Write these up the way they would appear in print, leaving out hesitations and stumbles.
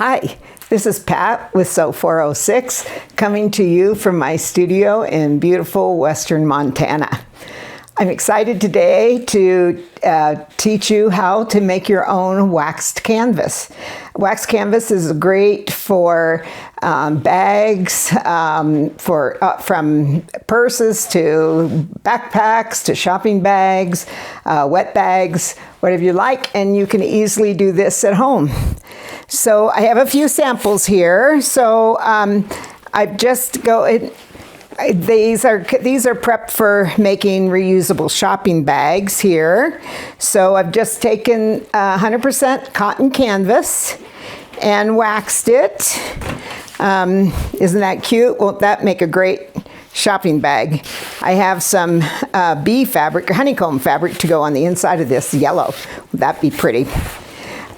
Hi, this is Pat with Sew 406 coming to you from my studio in beautiful western Montana. I'm excited today to teach you how to make your own waxed canvas. Waxed canvas is great for bags, from purses to backpacks to shopping bags, wet bags, whatever you like, and you can easily do this at home. So I have a few samples here. So I've just these are prepped for making reusable shopping bags here. So I've just taken 100% cotton canvas and waxed it. Isn't that cute? Won't that make a great shopping bag? I have some bee fabric, or honeycomb fabric, to go on the inside of this, yellow. Would that be pretty?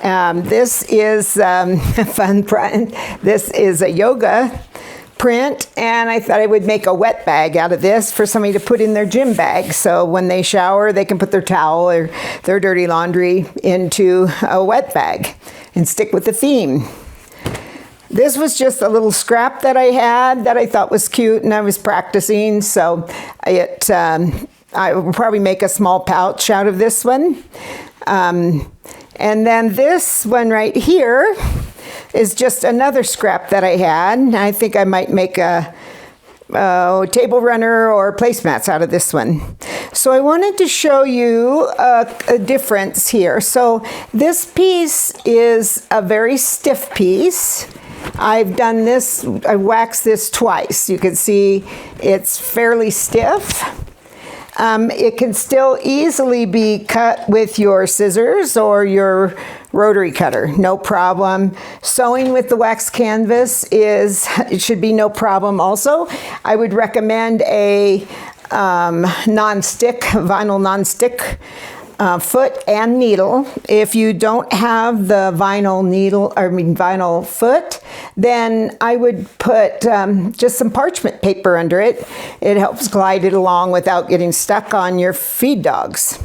This is fun print. This is a yoga print, and I thought I would make a wet bag out of this for somebody to put in their gym bag. So when they shower, they can put their towel or their dirty laundry into a wet bag and stick with the theme. This was just a little scrap that I had that I thought was cute, and I was practicing, so I will probably make a small pouch out of this one. And then this one right here is just another scrap that I had. I think I might make a table runner or placemats out of this one. So I wanted to show you a difference here. So this piece is a very stiff piece. I've done this, I waxed this twice. You can see it's fairly stiff. It can still easily be cut with your scissors or your rotary cutter, no problem. Sewing with the wax canvas it should be no problem also. I would recommend a vinyl non-stick foot and needle. If you don't have the vinyl foot, then I would put just some parchment paper under it. It helps glide it along without getting stuck on your feed dogs.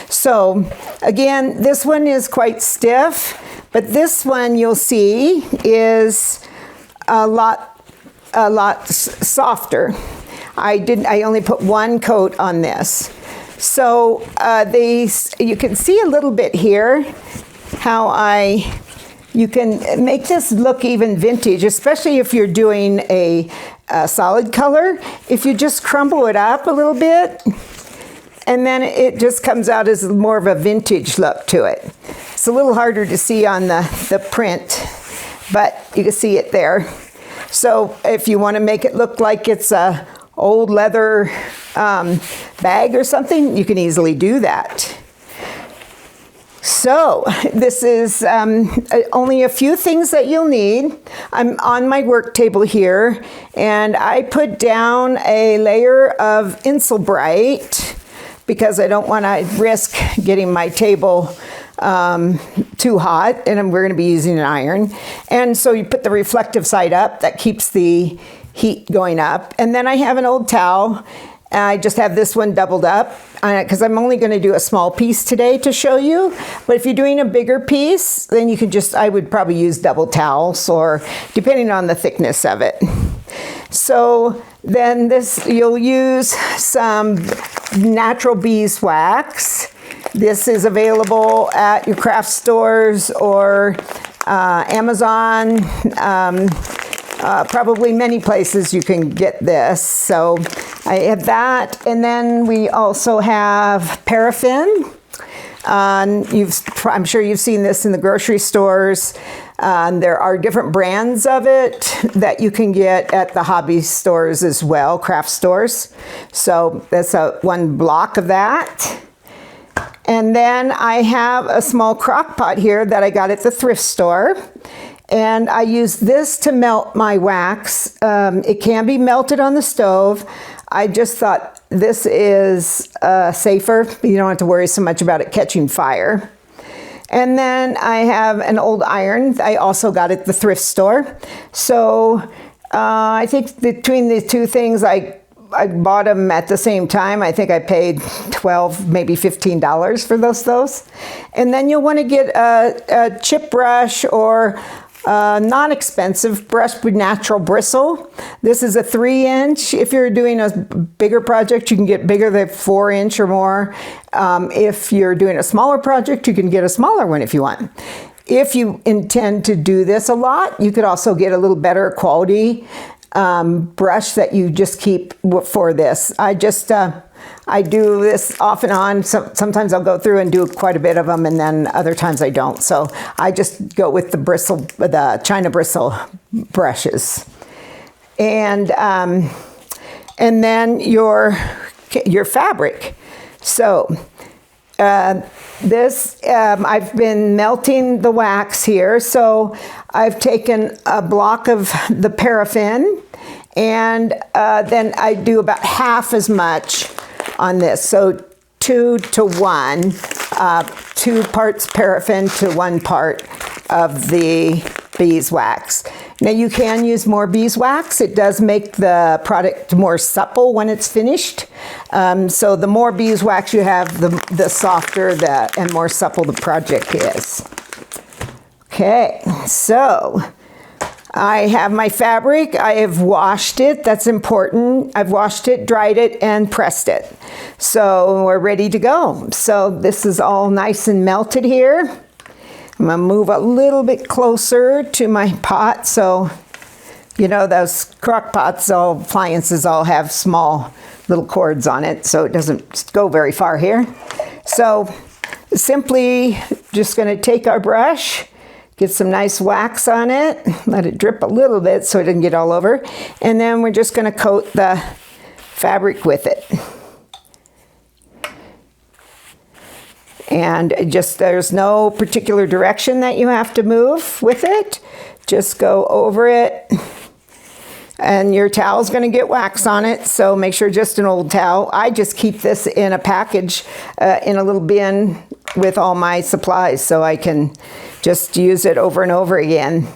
So again, this one is quite stiff, but this one you'll see is a lot softer. I only put one coat on this. So you can see a little bit here how you can make this look even vintage, especially if you're doing a solid color. If you just crumble it up a little bit, and then it just comes out as more of a vintage look to it. It's a little harder to see on the print, but you can see it there. So if you want to make it look like it's a old leather bag or something, you can easily do that. So this is only a few things that you'll need. I'm on my work table here, and I put down a layer of Insulbrite because I don't want to risk getting my table too hot, and we're going to be using an iron. And so you put the reflective side up, that keeps the heat going up. And then I have an old towel. I just have this one doubled up because I'm only going to do a small piece today to show you. But if you're doing a bigger piece, then you can I would probably use double towels, or depending on the thickness of it. So then you'll use some natural beeswax. This is available at your craft stores or Amazon. Probably many places you can get this. So I have that, and then we also have paraffin. I'm sure you've seen this in the grocery stores. There are different brands of it that you can get at the hobby stores as well, craft stores. So that's one block of that. And then I have a small crock pot here that I got at the thrift store. And I use this to melt my wax. It can be melted on the stove. I just thought this is safer. You don't have to worry so much about it catching fire. And then I have an old iron I also got at the thrift store. So I think between the two things, I bought them at the same time. I think I paid $12, maybe $15 for those. And then you'll want to get a chip brush or non-expensive brush with natural bristle. This is a 3-inch. If you're doing a bigger project, you can get bigger than 4-inch or more. If you're doing a smaller project, you can get a smaller one if you want. If you intend to do this a lot, you could also get a little better quality brush that you just keep for this. I do this off and on. Sometimes I'll go through and do quite a bit of them, and then other times I don't. So I just go with the China bristle brushes, and then your fabric. So I've been melting the wax here. So I've taken a block of the paraffin, and then I do about half as much on this. So 2 to 1, 2 parts paraffin to 1 part of the beeswax. Now you can use more beeswax. It does make the product more supple when it's finished. So the more beeswax you have, the softer and more supple the project is. Okay, so I have my fabric. I have washed it. That's important. I've washed it, dried it, and pressed it. So we're ready to go. So this is all nice and melted here. I'm going to move a little bit closer to my pot. So, you know, those crock pots, appliances all have small little cords on it, so it doesn't go very far here. So simply just going to take our brush, get some nice wax on it, let it drip a little bit so it doesn't get all over, and then we're just going to coat the fabric with it. And there's no particular direction that you have to move with it. Just go over it. And your towel's going to get wax on it, so make sure just an old towel. I just keep this in a package, in a little bin with all my supplies, so I can just use it over and over again.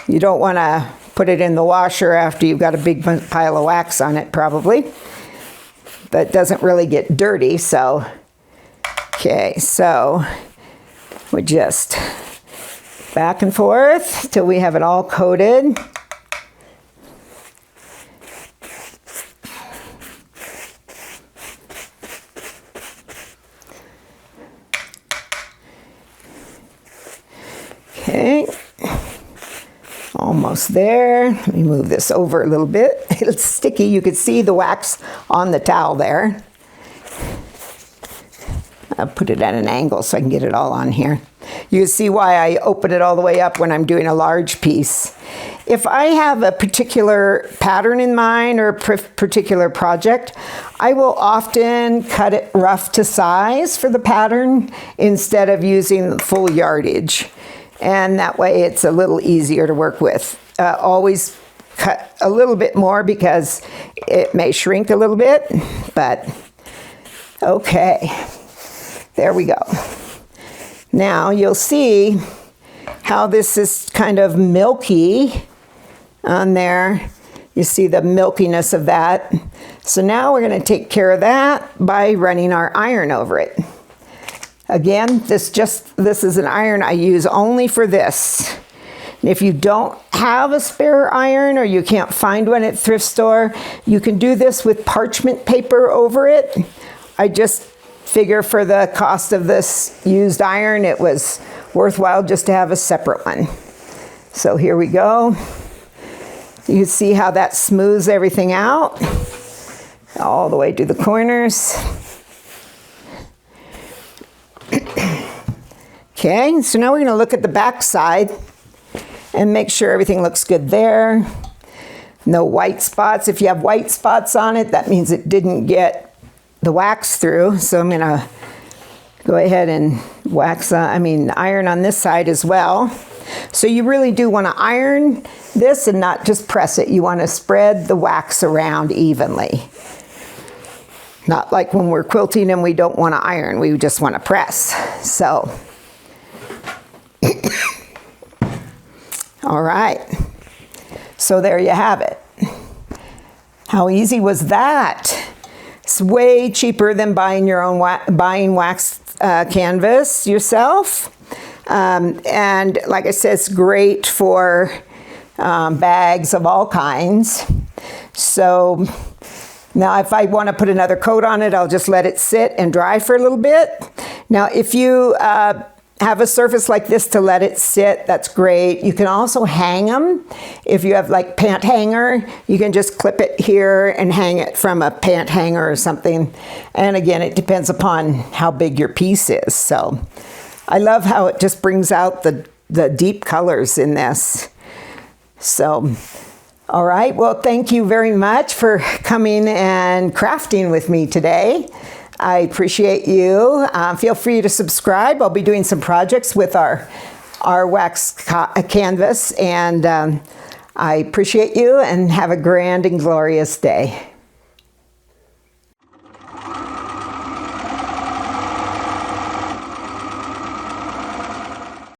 You don't want to put it in the washer after you've got a big pile of wax on it, probably. But it doesn't really get dirty, so... Okay, so we just back and forth till we have it all coated. Okay, almost there. Let me move this over a little bit. It's sticky. You could see the wax on the towel there. I'll put it at an angle so I can get it all on here. You can see why I open it all the way up when I'm doing a large piece. If I have a particular pattern in mind or a particular project, I will often cut it rough to size for the pattern instead of using full yardage. And that way it's a little easier to work with. Always cut a little bit more because it may shrink a little bit, but okay. There we go. Now you'll see how this is kind of milky on there. You see the milkiness of that. So now we're going to take care of that by running our iron over it. Again, this is an iron I use only for this. And if you don't have a spare iron or you can't find one at thrift store, you can do this with parchment paper over it. I just figure for the cost of this used iron, it was worthwhile just to have a separate one. So here we go. You see how that smooths everything out all the way to the corners. Okay, so now we're going to look at the back side and make sure everything looks good there. No white spots. If you have white spots on it, that means it didn't get the wax through. So I'm going to go ahead and iron on this side as well. So you really do want to iron this and not just press it. You want to spread the wax around evenly. Not like when we're quilting and we don't want to iron, we just want to press. So, all right. So there you have it. How easy was that? It's way cheaper than buying your own wax canvas yourself. And like I said, it's great for bags of all kinds. So now if I want to put another coat on it, I'll just let it sit and dry for a little bit. Now if you have a surface like this to let it sit, that's great. You can also hang them. If you have like pant hanger, you can just clip it here and hang it from a pant hanger or something. And again, it depends upon how big your piece is. So I love how it just brings out the deep colors in this. So, all right, well, thank you very much for coming and crafting with me today. I appreciate you. Feel free to subscribe. I'll be doing some projects with our wax canvas, and I appreciate you, and have a grand and glorious day.